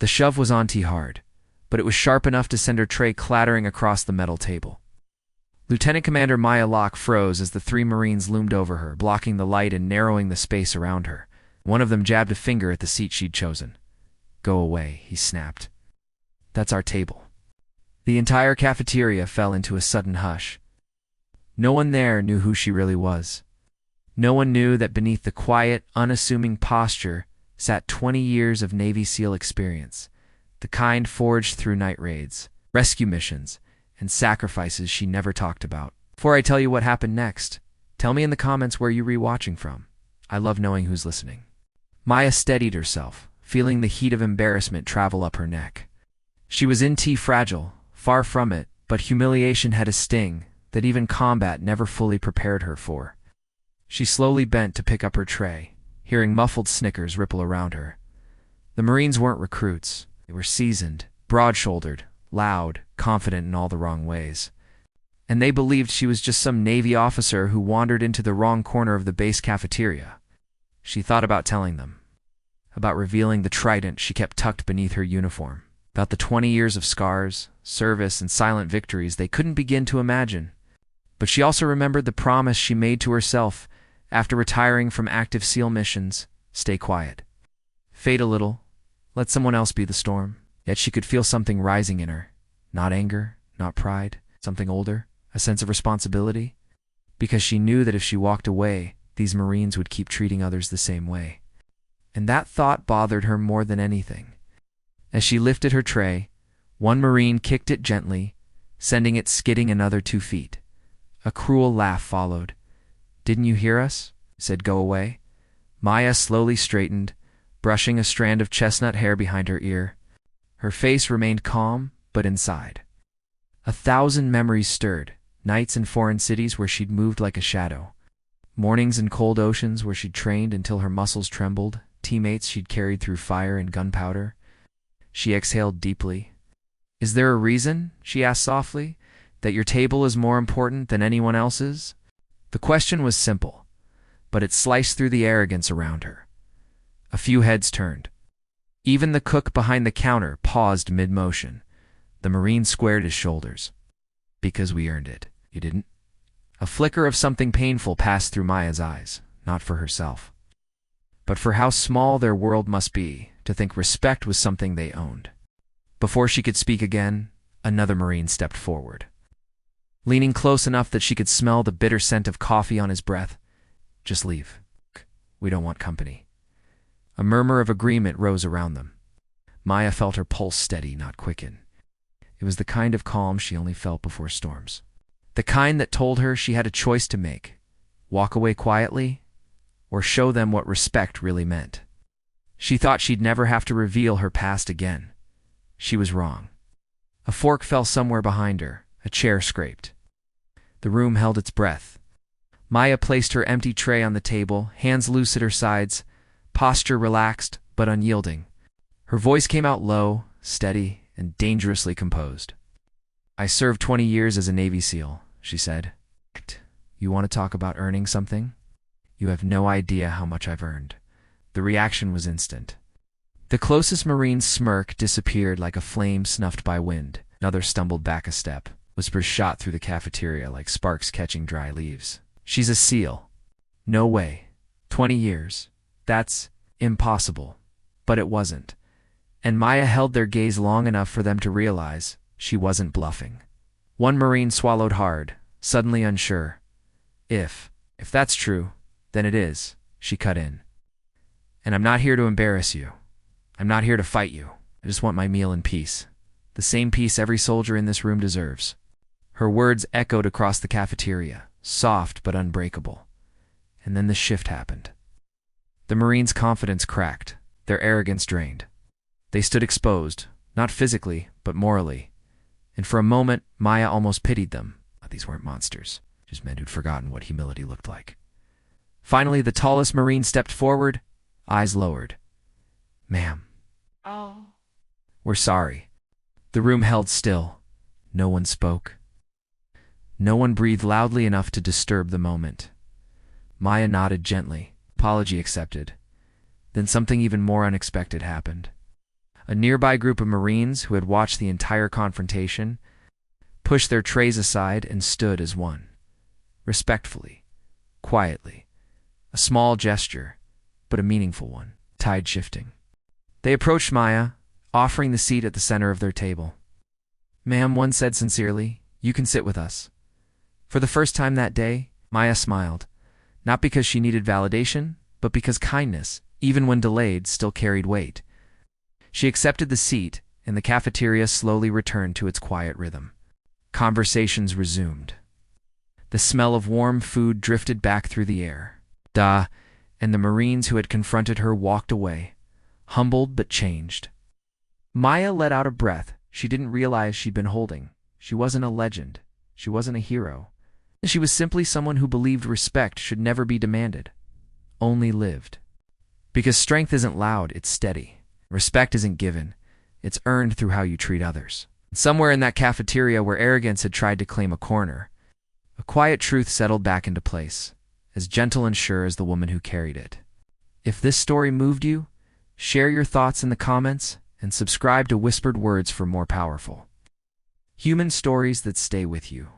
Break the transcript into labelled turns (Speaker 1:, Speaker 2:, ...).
Speaker 1: The shove was anti-hard, but it was sharp enough to send her tray clattering across the metal table. Lieutenant Commander Maya Locke froze as the three Marines loomed over her, blocking the light and narrowing the space around her. One of them jabbed a finger at the seat she'd chosen. "Go away," he snapped. "That's our table." The entire cafeteria fell into a sudden hush. No one there knew who she really was. No one knew that beneath the quiet, unassuming posture sat 20 years of Navy SEAL experience, the kind forged through night raids, rescue missions, and sacrifices she never talked about. Before I tell you what happened next, tell me in the comments where you're rewatching from. I love knowing who's listening. Maya steadied herself, feeling the heat of embarrassment travel up her neck. She was fragile, far from it, but humiliation had a sting that even combat never fully prepared her for. She slowly bent to pick up her tray, hearing muffled snickers ripple around her. The Marines weren't recruits. They were seasoned, broad-shouldered, loud, confident in all the wrong ways. And they believed she was just some Navy officer who wandered into the wrong corner of the base cafeteria. She thought about telling them, about revealing the trident she kept tucked beneath her uniform, about the 20 years of scars, service, and silent victories they couldn't begin to imagine. But she also remembered the promise she made to herself after retiring from active SEAL missions: stay quiet. Fade a little. Let someone else be the storm. Yet she could feel something rising in her. Not anger, not pride, something older, a sense of responsibility. Because she knew that if she walked away, these Marines would keep treating others the same way. And that thought bothered her more than anything. As she lifted her tray, one Marine kicked it gently, sending it skidding another 2 feet. A cruel laugh followed. "Didn't you hear us?" said "Go away." Maya slowly straightened, brushing a strand of chestnut hair behind her ear. Her face remained calm, but inside 1,000 memories stirred. Nights in foreign cities where she'd moved like a shadow. Mornings in cold oceans where she'd trained until her muscles trembled. Teammates she'd carried through fire and gunpowder. She exhaled deeply. "Is there a reason," she asked softly, "that your table is more important than anyone else's?" The question was simple, but it sliced through the arrogance around her. A few heads turned. Even the cook behind the counter paused mid-motion. The Marine squared his shoulders. "Because we earned it. You didn't?" A flicker of something painful passed through Maya's eyes, not for herself, but for how small their world must be to think respect was something they owned. Before she could speak again, another Marine stepped forward. Leaning close enough that she could smell the bitter scent of coffee on his breath. "Just leave. We don't want company." A murmur of agreement rose around them. Maya felt her pulse steady, not quicken. It was the kind of calm she only felt before storms. The kind that told her she had a choice to make: walk away quietly, or show them what respect really meant. She thought she'd never have to reveal her past again. She was wrong. A fork fell somewhere behind her. A chair scraped. The room held its breath. Maya placed her empty tray on the table, hands loose at her sides, posture relaxed but unyielding. Her voice came out low, steady, and dangerously composed. "I served 20 years as a Navy SEAL," she said. "You want to talk about earning something? You have no idea how much I've earned." The reaction was instant. The closest Marine's smirk disappeared like a flame snuffed by wind. Another stumbled back a step. Whispers shot through the cafeteria like sparks catching dry leaves. "She's a SEAL. No way. 20 years. That's impossible." But it wasn't. And Maya held their gaze long enough for them to realize she wasn't bluffing. One Marine swallowed hard, suddenly unsure. If that's true, then it is," she cut in. "And I'm not here to embarrass you. I'm not here to fight you. I just want my meal in peace. The same peace every soldier in this room deserves." Her words echoed across the cafeteria, soft but unbreakable. And then the shift happened. The Marines' confidence cracked, their arrogance drained. They stood exposed, not physically, but morally. And for a moment, Maya almost pitied them. These weren't monsters, just men who'd forgotten what humility looked like. Finally, the tallest Marine stepped forward, eyes lowered. "Ma'am.
Speaker 2: Oh.
Speaker 1: We're sorry." The room held still. No one spoke. No one breathed loudly enough to disturb the moment. Maya nodded gently, apology accepted. Then something even more unexpected happened. A nearby group of Marines who had watched the entire confrontation pushed their trays aside and stood as one. Respectfully, quietly. A small gesture, but a meaningful one. Tide shifting. They approached Maya, offering the seat at the center of their table. "Ma'am," one said sincerely, "you can sit with us." For the first time that day, Maya smiled, not because she needed validation, but because kindness, even when delayed, still carried weight. She accepted the seat, and the cafeteria slowly returned to its quiet rhythm. Conversations resumed. The smell of warm food drifted back through the air. And the Marines who had confronted her walked away, humbled but changed. Maya let out a breath she didn't realize she'd been holding. She wasn't a legend. She wasn't a hero. She was simply someone who believed respect should never be demanded, only lived. Because strength isn't loud, it's steady. Respect isn't given, it's earned through how you treat others. Somewhere in that cafeteria where arrogance had tried to claim a corner, a quiet truth settled back into place, as gentle and sure as the woman who carried it. If this story moved you, share your thoughts in the comments and subscribe to Whispered Words for more powerful human stories that stay with you.